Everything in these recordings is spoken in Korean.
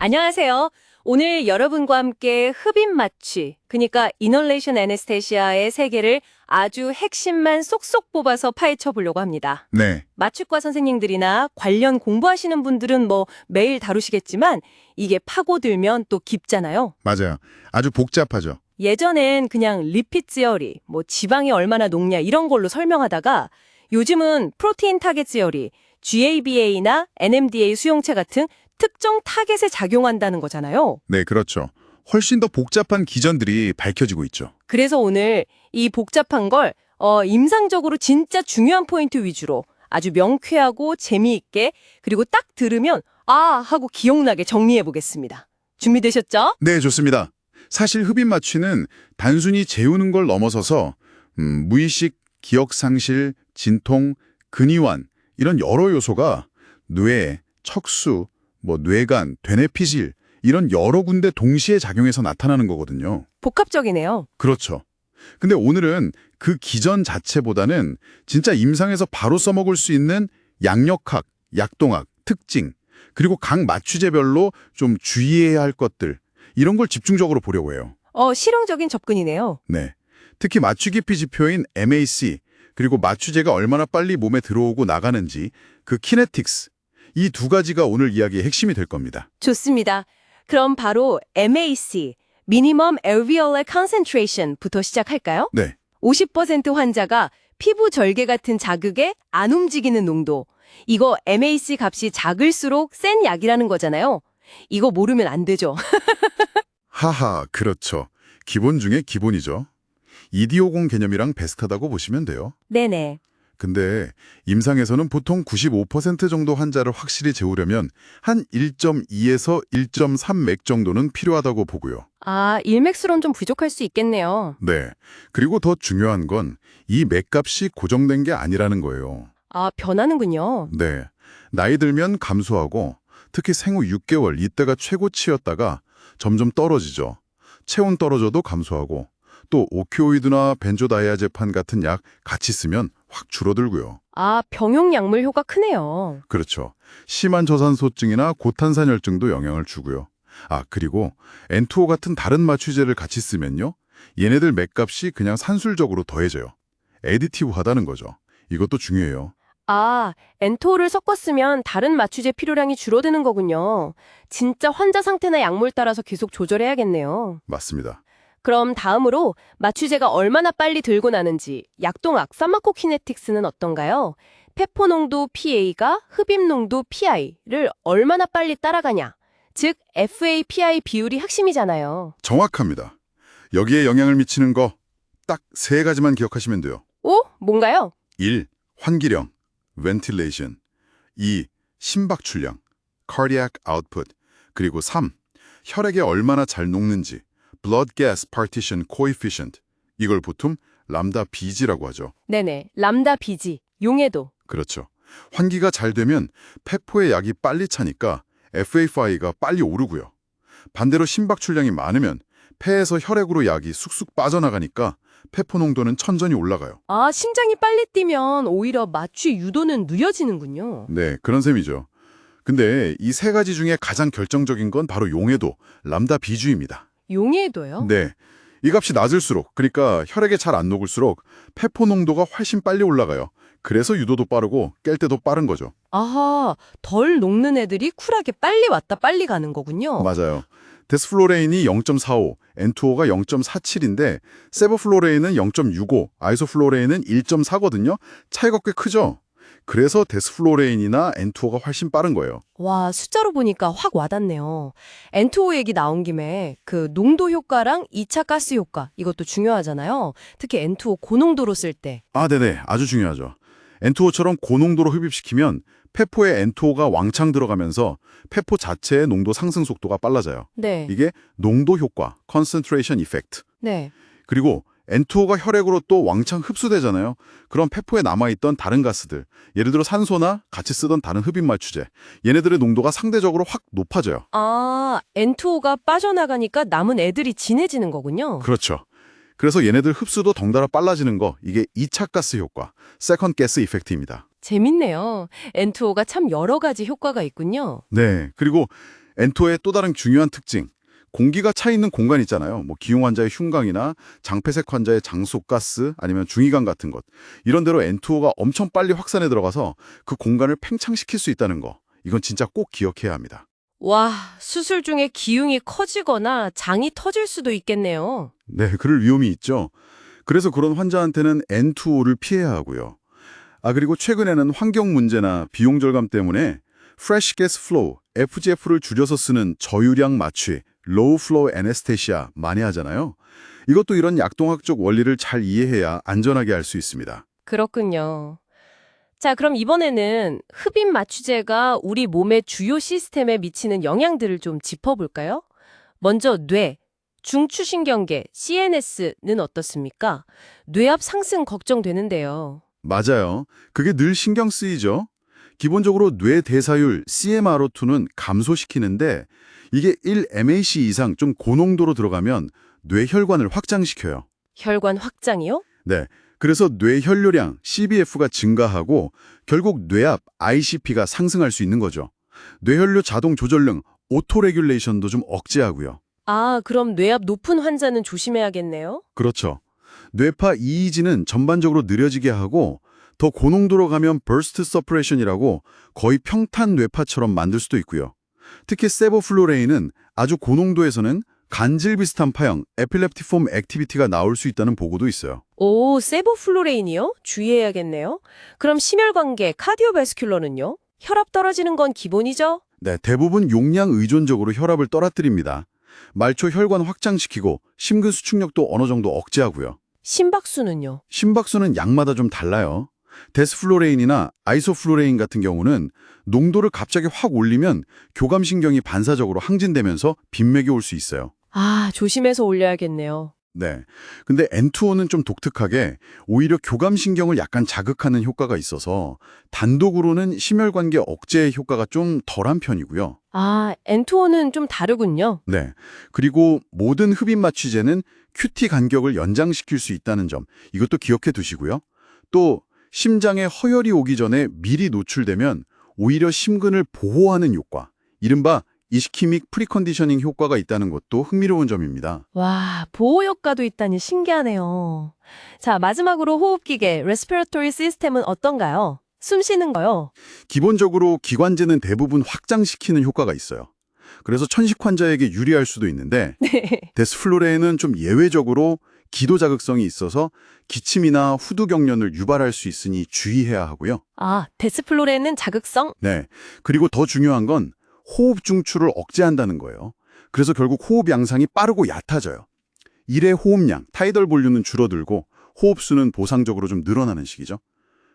안녕하세요. 오늘 여러분과 함께 흡입 마취, 그러니까 이널레이션 애네스테시아의 세계를 아주 핵심만 쏙쏙 뽑아서 파헤쳐 보려고 합니다. 네, 마취과 선생님들이나 관련 공부하시는 분들은 매일 다루시겠지만 이게 파고들면 또 깊잖아요. 맞아요. 아주 복잡하죠. 예전엔 그냥 리핏 시어리, 지방이 얼마나 녹냐 이런 걸로 설명하다가 요즘은 프로테인 타겟 시어리, GABA나 NMDA 수용체 같은 특정 타겟에 작용한다는 거잖아요. 네, 그렇죠. 훨씬 더 복잡한 기전들이 밝혀지고 있죠. 그래서 오늘 이 복잡한 걸 임상적으로 진짜 중요한 포인트 위주로 아주 명쾌하고 재미있게 그리고 딱 들으면 아 하고 기억나게 정리해 보겠습니다. 준비되셨죠? 네, 좋습니다. 사실 흡입 마취는 단순히 재우는 걸 넘어서서 무의식, 기억상실, 진통, 근이완 이런 여러 요소가 뇌, 척수, 뇌간, 되뇌피질 이런 여러 군데 동시에 작용해서 나타나는 거거든요. 복합적이네요. 그렇죠. 근데 오늘은 그 기전 자체보다는 진짜 임상에서 바로 써먹을 수 있는 양력학, 약동학, 특징, 그리고 각 마취제별로 좀 주의해야 할 것들 이런 걸 집중적으로 보려고 해요. 실용적인 접근이네요. 네. 특히 마취 깊이 지표인 MAC, 그리고 마취제가 얼마나 빨리 몸에 들어오고 나가는지 그 키네틱스, 이 두 가지가 오늘 이야기의 핵심이 될 겁니다. 좋습니다. 그럼 바로 MAC, Minimum Alveolar Concentration부터 시작할까요? 네. 50% 환자가 피부 절개 같은 자극에 안 움직이는 농도. 이거 MAC 값이 작을수록 센 약이라는 거잖아요. 이거 모르면 안 되죠. 하하, 그렇죠. 기본 중에 기본이죠. 이디오공 개념이랑 비슷하다고 보시면 돼요. 네네. 근데 임상에서는 보통 95% 정도 환자를 확실히 재우려면 한 1.2에서 1.3 맥 정도는 필요하다고 보고요. 아, 일맥스론 좀 부족할 수 있겠네요. 네. 그리고 더 중요한 건 이 맥값이 고정된 게 아니라는 거예요. 아, 변하는군요. 네. 나이 들면 감소하고 특히 생후 6개월 이때가 최고치였다가 점점 떨어지죠. 체온 떨어져도 감소하고 또 오피오이드나 벤조다이아제판 같은 약 같이 쓰면 확 줄어들고요. 아, 병용 약물 효과 크네요. 그렇죠. 심한 저산소증이나 고탄산혈증도 영향을 주고요. 아, 그리고 N2O 같은 다른 마취제를 같이 쓰면요. 얘네들 맥값이 그냥 산술적으로 더해져요. 애디티브하다는 거죠. 이것도 중요해요. 아, 엔토를 섞었으면 다른 마취제 필요량이 줄어드는 거군요. 진짜 환자 상태나 약물 따라서 계속 조절해야겠네요. 맞습니다. 그럼 다음으로 마취제가 얼마나 빨리 들고 나는지 약동학 파마코키네틱스는 어떤가요? 페포 농도 PA가 흡입 농도 PI를 얼마나 빨리 따라가냐. 즉 FA-PI 비율이 핵심이잖아요. 정확합니다. 여기에 영향을 미치는 거 딱 세 가지만 기억하시면 돼요. 오? 뭔가요? 1. 환기령, ventilation. 2. 심박출량, cardiac output. 그리고 3. 혈액에 얼마나 잘 녹는지, blood gas partition coefficient. 이걸 보통 람다 BG라고 하죠. 네네. 람다 비지, 용해도. 그렇죠. 환기가 잘 되면 폐포의 약이 빨리 차니까 FA-5가 빨리 오르고요. 반대로 심박출량이 많으면 폐에서 혈액으로 약이 쑥쑥 빠져나가니까 폐포 농도는 천천히 올라가요. 아, 심장이 빨리 뛰면 오히려 마취 유도는 느려지는군요. 네, 그런 셈이죠. 근데 이 세 가지 중에 가장 결정적인 건 바로 용해도, 람다 비주입니다. 용해도요? 네, 이 값이 낮을수록, 그러니까 혈액에 잘 안 녹을수록 폐포 농도가 훨씬 빨리 올라가요. 그래서 유도도 빠르고 깰 때도 빠른 거죠. 아하, 덜 녹는 애들이 쿨하게 빨리 왔다 빨리 가는 거군요. 맞아요. 데스플로레인이 0.45, N2O가 0.47인데 세버플로레인은 0.65, 아이소플로레인은 1.4거든요. 차이가 꽤 크죠? 그래서 데스플로레인이나 N2O가 훨씬 빠른 거예요. 와, 숫자로 보니까 확 와닿네요. N2O 얘기 나온 김에 그 농도 효과랑 2차 가스 효과 이것도 중요하잖아요. 특히 N2O 고농도로 쓸 때. 아, 네네. 아주 중요하죠. N2O처럼 고농도로 흡입시키면 폐포에 N2O가 왕창 들어가면서 폐포 자체의 농도 상승 속도가 빨라져요. 네. 이게 농도 효과, concentration effect. 네. 그리고 N2O가 혈액으로 또 왕창 흡수되잖아요. 그럼 폐포에 남아있던 다른 가스들, 예를 들어 산소나 같이 쓰던 다른 흡입 마취제, 얘네들의 농도가 상대적으로 확 높아져요. 아, N2O가 빠져나가니까 남은 애들이 진해지는 거군요. 그렇죠. 그래서 얘네들 흡수도 덩달아 빨라지는 거, 이게 2차 가스 효과, second gas effect입니다. 재밌네요. N2O가 참 여러 가지 효과가 있군요. 네, 그리고 N2의 또 다른 중요한 특징, 공기가 차 있는 공간 있잖아요. 뭐 기흉 환자의 흉곽이나 장폐색 환자의 장소가스 아니면 중이관 같은 것. 이런 데로 N2O가 엄청 빨리 확산해 들어가서 그 공간을 팽창시킬 수 있다는 거. 이건 진짜 꼭 기억해야 합니다. 와, 수술 중에 기흉이 커지거나 장이 터질 수도 있겠네요. 네, 그럴 위험이 있죠. 그래서 그런 환자한테는 N2O를 피해야 하고요. 그리고 최근에는 환경 문제나 비용 절감 때문에 Fresh Gas Flow, FGF를 줄여서 쓰는 저유량 마취, Low Flow Anesthesia 많이 하잖아요. 이것도 이런 약동학적 원리를 잘 이해해야 안전하게 할 수 있습니다. 그렇군요. 자, 그럼 이번에는 흡입 마취제가 우리 몸의 주요 시스템에 미치는 영향들을 좀 짚어볼까요? 먼저 뇌, 중추신경계, CNS는 어떻습니까? 뇌압 상승 걱정되는데요. 맞아요. 그게 늘 신경 쓰이죠. 기본적으로 뇌 대사율 CMRO2는 감소시키는데 이게 1mAc 이상 좀 고농도로 들어가면 뇌혈관을 확장시켜요. 혈관 확장이요? 네. 그래서 뇌혈류량 CBF가 증가하고 결국 뇌압 ICP가 상승할 수 있는 거죠. 뇌혈류 자동 조절능 오토레귤레이션도 좀 억제하고요. 아, 그럼 뇌압 높은 환자는 조심해야겠네요. 그렇죠. 뇌파 EEG는 전반적으로 느려지게 하고 더 고농도로 가면 버스트 서프레션이라고 거의 평탄 뇌파처럼 만들 수도 있고요. 특히 세보플로레인은 아주 고농도에서는 간질 비슷한 파형, 에필렙티폼 액티비티가 나올 수 있다는 보고도 있어요. 오, 세보플로레인이요? 주의해야겠네요. 그럼 심혈관계, 카디오베스큘러는요? 혈압 떨어지는 건 기본이죠? 네, 대부분 용량 의존적으로 혈압을 떨어뜨립니다. 말초 혈관 확장시키고 심근 수축력도 어느 정도 억제하고요. 심박수는요? 심박수는 약마다 좀 달라요. 데스플로레인이나 아이소플로레인 같은 경우는 농도를 갑자기 확 올리면 교감신경이 반사적으로 항진되면서 빈맥이 올 수 있어요. 아, 조심해서 올려야겠네요. 네. 근데 N2O는 좀 독특하게 오히려 교감신경을 약간 자극하는 효과가 있어서 단독으로는 심혈관계 억제 효과가 좀 덜한 편이고요. 아, N2O는 좀 다르군요. 네. 그리고 모든 흡입 마취제는 QT 간격을 연장시킬 수 있다는 점, 이것도 기억해 두시고요. 또 심장에 허혈이 오기 전에 미리 노출되면 오히려 심근을 보호하는 효과, 이른바 이스키믹 프리컨디셔닝 효과가 있다는 것도 흥미로운 점입니다. 와, 보호 효과도 있다니 신기하네요. 자, 마지막으로 호흡기계, 레스피레토리 시스템은 어떤가요? 숨 쉬는 거요? 기본적으로 기관지는 대부분 확장시키는 효과가 있어요. 그래서 천식 환자에게 유리할 수도 있는데 네. 데스플로레인은 좀 예외적으로 기도 자극성이 있어서 기침이나 후두 경련을 유발할 수 있으니 주의해야 하고요. 아, 데스플로레는 자극성? 네. 그리고 더 중요한 건 호흡 중추를 억제한다는 거예요. 그래서 결국 호흡 양상이 빠르고 얕아져요. 1회 호흡량, 타이덜 볼륨은 줄어들고 호흡수는 보상적으로 좀 늘어나는 식이죠.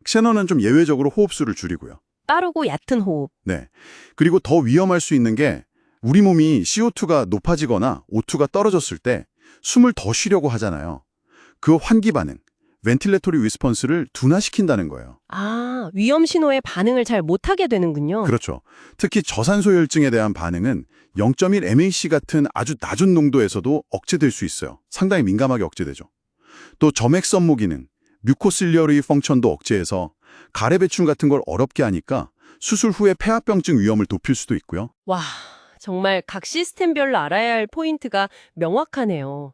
ქს에논은 좀 예외적으로 호흡수를 줄이고요. 빠르고 얕은 호흡. 네. 그리고 더 위험할 수 있는 게 우리 몸이 CO2가 높아지거나 O2가 떨어졌을 때 숨을 더 쉬려고 하잖아요. 그 환기 반응, 벤틸레토리 리스폰스를 둔화시킨다는 거예요. 아, 위험 신호에 반응을 잘 못하게 되는군요. 그렇죠. 특히 저산소혈증에 대한 반응은 0.1 MAC 같은 아주 낮은 농도에서도 억제될 수 있어요. 상당히 민감하게 억제되죠. 또 점액선모 기능, 뮤코실리어리 펑션도 억제해서 가래 배출 같은 걸 어렵게 하니까 수술 후에 폐합병증 위험을 높일 수도 있고요. 와, 정말 각 시스템별로 알아야 할 포인트가 명확하네요.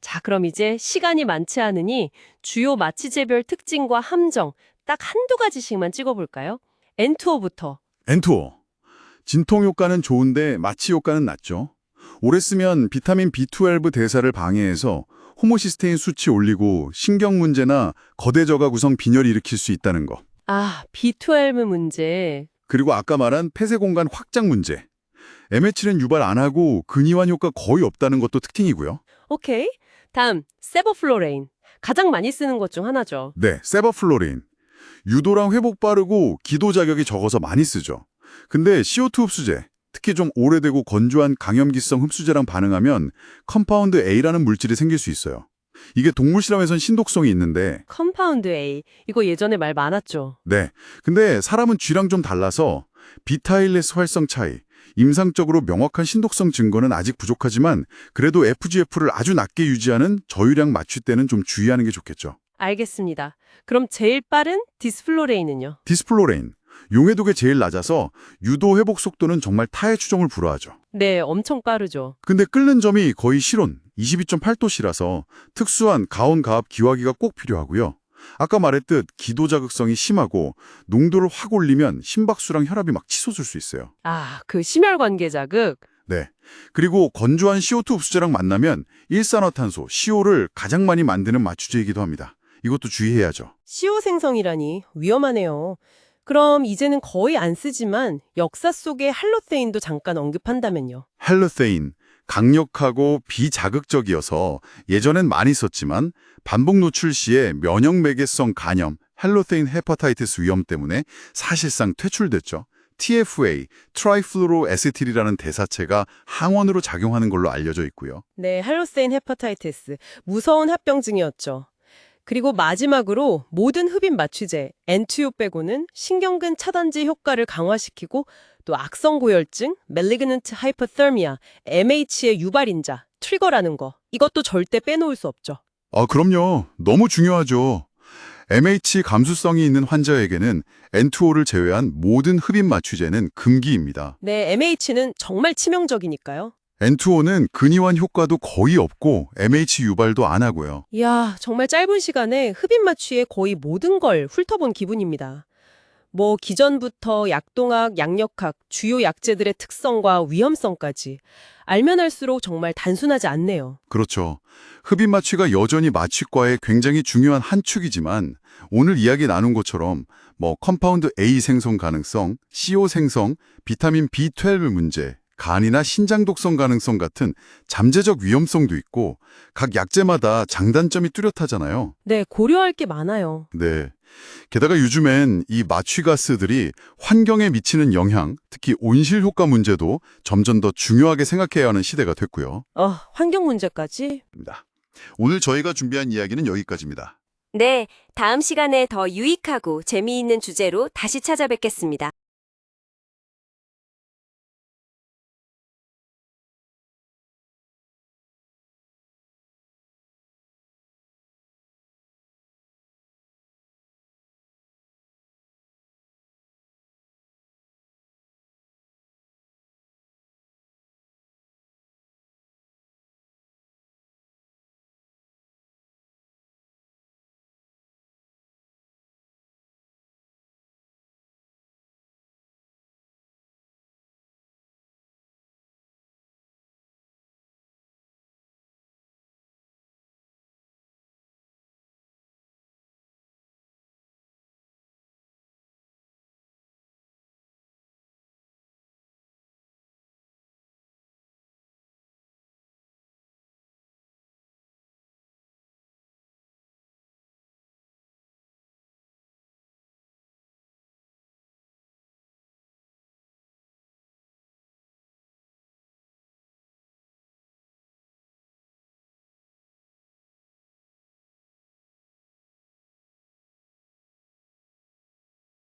자, 그럼 이제 시간이 많지 않으니 주요 마취제별 특징과 함정 딱 한두 가지씩만 찍어볼까요? N2O부터. N2O. 진통 효과는 좋은데 마취 효과는 낮죠. 오래 쓰면 비타민 B12 대사를 방해해서 호모시스테인 수치 올리고 신경 문제나 거대 저가 구성 빈혈을 일으킬 수 있다는 거. 아, B12 문제. 그리고 아까 말한 폐쇄 공간 확장 문제. MH는 유발 안 하고 근이완 효과 거의 없다는 것도 특징이고요. 오케이. 다음, 세보플로레인. 가장 많이 쓰는 것 중 하나죠. 네, 세버플로린. 유도랑 회복 빠르고 기도 자격이 적어서 많이 쓰죠. 근데 CO2 흡수제, 특히 좀 오래되고 건조한 강염기성 흡수제랑 반응하면 컴파운드 A라는 물질이 생길 수 있어요. 이게 동물 실험에선 신독성이 있는데 컴파운드 A. 이거 예전에 말 많았죠. 네, 근데 사람은 쥐랑 좀 달라서 비타일레스 활성 차이, 임상적으로 명확한 신독성 증거는 아직 부족하지만 그래도 FGF를 아주 낮게 유지하는 저유량 마취 때는 좀 주의하는 게 좋겠죠. 알겠습니다. 그럼 제일 빠른 디스플로레인은요? 디스플로레인, 용해독이 제일 낮아서 유도 회복 속도는 정말 타의 추종을 불허하죠. 네, 엄청 빠르죠. 근데 끓는 점이 거의 실온 22.8도씨라서 특수한 가온가압 기화기가 꼭 필요하고요. 아까 말했듯 기도 자극성이 심하고 농도를 확 올리면 심박수랑 혈압이 막 치솟을 수 있어요. 아, 그 심혈관계 자극. 네. 그리고 건조한 CO2 흡수제랑 만나면 일산화탄소, CO를 가장 많이 만드는 마취제이기도 합니다. 이것도 주의해야죠. CO 생성이라니 위험하네요. 그럼 이제는 거의 안 쓰지만 역사 속의 할로세인도 잠깐 언급한다면요. 헬로세인, 강력하고 비자극적이어서 예전엔 많이 썼지만 반복 노출 시에 면역 매개성 간염, 헬로세인 헤파타이티스 위험 때문에 사실상 퇴출됐죠. TFA, 트라이플루로에세틸이라는 대사체가 항원으로 작용하는 걸로 알려져 있고요. 네, 할로세인 헤파타이티스. 무서운 합병증이었죠. 그리고 마지막으로 모든 흡입 마취제, 엔투요 빼고는 신경근 차단제 효과를 강화시키고 또 악성 고열증, 멜리그넌트 하이퍼터미아, MH의 유발인자, 트리거라는 거. 이것도 절대 빼놓을 수 없죠. 아, 그럼요. 너무 중요하죠. MH 감수성이 있는 환자에게는 N2O를 제외한 모든 흡입 마취제는 금기입니다. 네, MH는 정말 치명적이니까요. N2O는 근이완 효과도 거의 없고 MH 유발도 안 하고요. 이야, 정말 짧은 시간에 흡입 마취의 거의 모든 걸 훑어본 기분입니다. 뭐 기전부터 약동학, 양력학, 주요 약제들의 특성과 위험성까지 알면 알수록 정말 단순하지 않네요. 그렇죠. 흡입 마취가 여전히 마취과의 굉장히 중요한 한 축이지만 오늘 이야기 나눈 것처럼 컴파운드 A 생성 가능성, CO 생성, 비타민 B12 문제, 간이나 신장 독성 가능성 같은 잠재적 위험성도 있고 각 약제마다 장단점이 뚜렷하잖아요. 네, 고려할 게 많아요. 네. 게다가 요즘엔 이 마취가스들이 환경에 미치는 영향, 특히 온실 효과 문제도 점점 더 중요하게 생각해야 하는 시대가 됐고요. 환경 문제까지? 오늘 저희가 준비한 이야기는 여기까지입니다. 네, 다음 시간에 더 유익하고 재미있는 주제로 다시 찾아뵙겠습니다.